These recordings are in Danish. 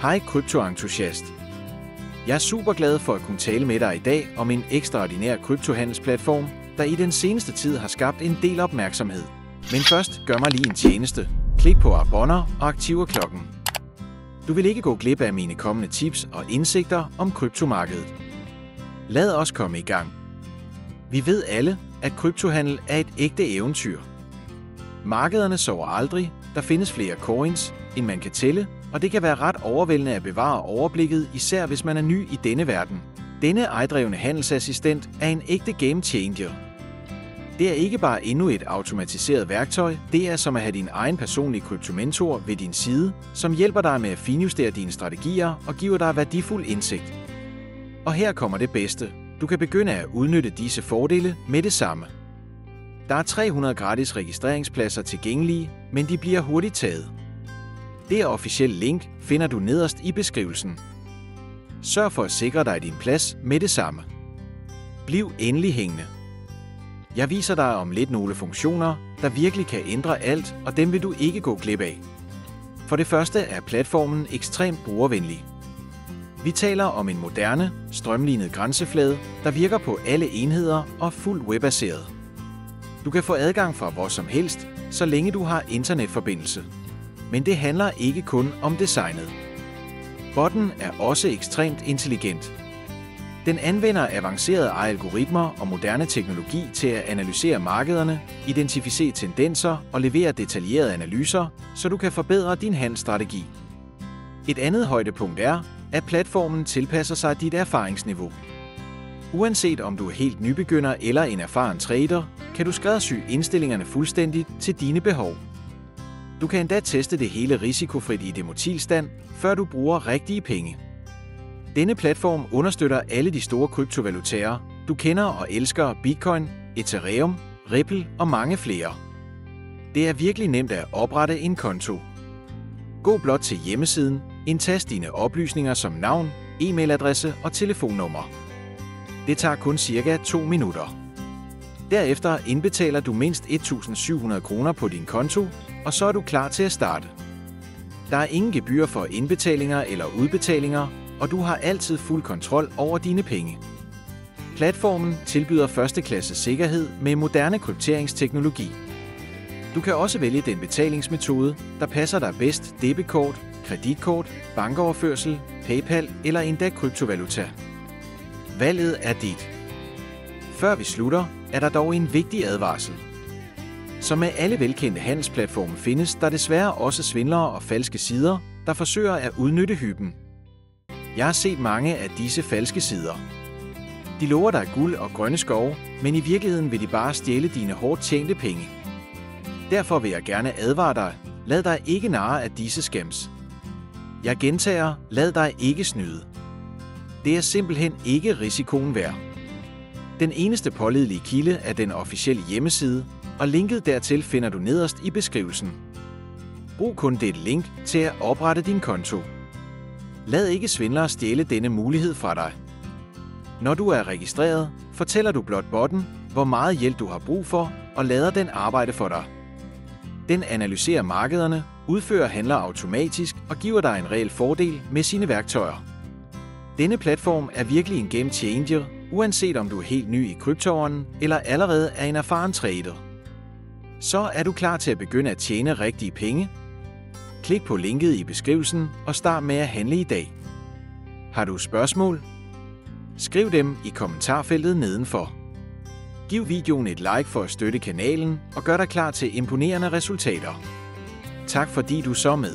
Hej kryptoentusiast. Jeg er super glad for at kunne tale med dig i dag om en ekstraordinær kryptohandelsplatform, der i den seneste tid har skabt en del opmærksomhed. Men først gør mig lige en tjeneste. Klik på abonner og aktiver klokken. Du vil ikke gå glip af mine kommende tips og indsigter om kryptomarkedet. Lad os komme i gang. Vi ved alle, at kryptohandel er et ægte eventyr. Markederne sover aldrig, der findes flere coins, end man kan tælle, og det kan være ret overvældende at bevare overblikket, især hvis man er ny i denne verden. Denne ejdrevne handelsassistent er en ægte game changer. Det er ikke bare endnu et automatiseret værktøj, det er som at have din egen personlige kryptomentor ved din side, som hjælper dig med at finjustere dine strategier og giver dig værdifuld indsigt. Og her kommer det bedste. Du kan begynde at udnytte disse fordele med det samme. Der er 300 gratis registreringspladser tilgængelige, men de bliver hurtigt taget. Det officielle link finder du nederst i beskrivelsen. Sørg for at sikre dig din plads med det samme. Bliv endelig hængende. Jeg viser dig om lidt nogle funktioner, der virkelig kan ændre alt, og dem vil du ikke gå glip af. For det første er platformen ekstremt brugervenlig. Vi taler om en moderne, strømlinet grænseflade, der virker på alle enheder og fuldt webbaseret. Du kan få adgang fra hvor som helst, så længe du har internetforbindelse. Men det handler ikke kun om designet. Botten er også ekstremt intelligent. Den anvender avancerede algoritmer og moderne teknologi til at analysere markederne, identificere tendenser og levere detaljerede analyser, så du kan forbedre din handelsstrategi. Et andet højdepunkt er, at platformen tilpasser sig dit erfaringsniveau. Uanset om du er helt nybegynder eller en erfaren trader, kan du skræddersy indstillingerne fuldstændigt til dine behov. Du kan endda teste det hele risikofrit i demotilstand, før du bruger rigtige penge. Denne platform understøtter alle de store kryptovalutaer, du kender og elsker: Bitcoin, Ethereum, Ripple og mange flere. Det er virkelig nemt at oprette en konto. Gå blot til hjemmesiden, indtast dine oplysninger som navn, e-mailadresse og telefonnummer. Det tager kun cirka 2 minutter. Derefter indbetaler du mindst 1.700 kroner på din konto, og så er du klar til at starte. Der er ingen gebyr for indbetalinger eller udbetalinger, og du har altid fuld kontrol over dine penge. Platformen tilbyder førsteklasses sikkerhed med moderne krypteringsteknologi. Du kan også vælge den betalingsmetode, der passer dig bedst: debetkort, kreditkort, bankoverførsel, PayPal eller endda kryptovaluta. Valget er dit. Før vi slutter, er der dog en vigtig advarsel. Som med alle velkendte handelsplatforme findes der desværre også svindlere og falske sider, der forsøger at udnytte hyben. Jeg har set mange af disse falske sider. De lover dig guld og grønne skove, men i virkeligheden vil de bare stjæle dine hårdt tjente penge. Derfor vil jeg gerne advare dig: lad dig ikke narre af disse scams. Jeg gentager: lad dig ikke snyde. Det er simpelthen ikke risikoen værd. Den eneste pålidelige kilde er den officielle hjemmeside, og linket dertil finder du nederst i beskrivelsen. Brug kun dette link til at oprette din konto. Lad ikke svindlere stjæle denne mulighed fra dig. Når du er registreret, fortæller du blot botten, hvor meget hjælp du har brug for, og lader den arbejde for dig. Den analyserer markederne, udfører handler automatisk og giver dig en reel fordel med sine værktøjer. Denne platform er virkelig en game changer, uanset om du er helt ny i kryptoverdenen eller allerede er en erfaren trader. Så er du klar til at begynde at tjene rigtige penge? Klik på linket i beskrivelsen og start med at handle i dag. Har du spørgsmål? Skriv dem i kommentarfeltet nedenfor. Giv videoen et like for at støtte kanalen og gør dig klar til imponerende resultater. Tak fordi du så med.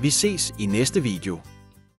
Vi ses i næste video.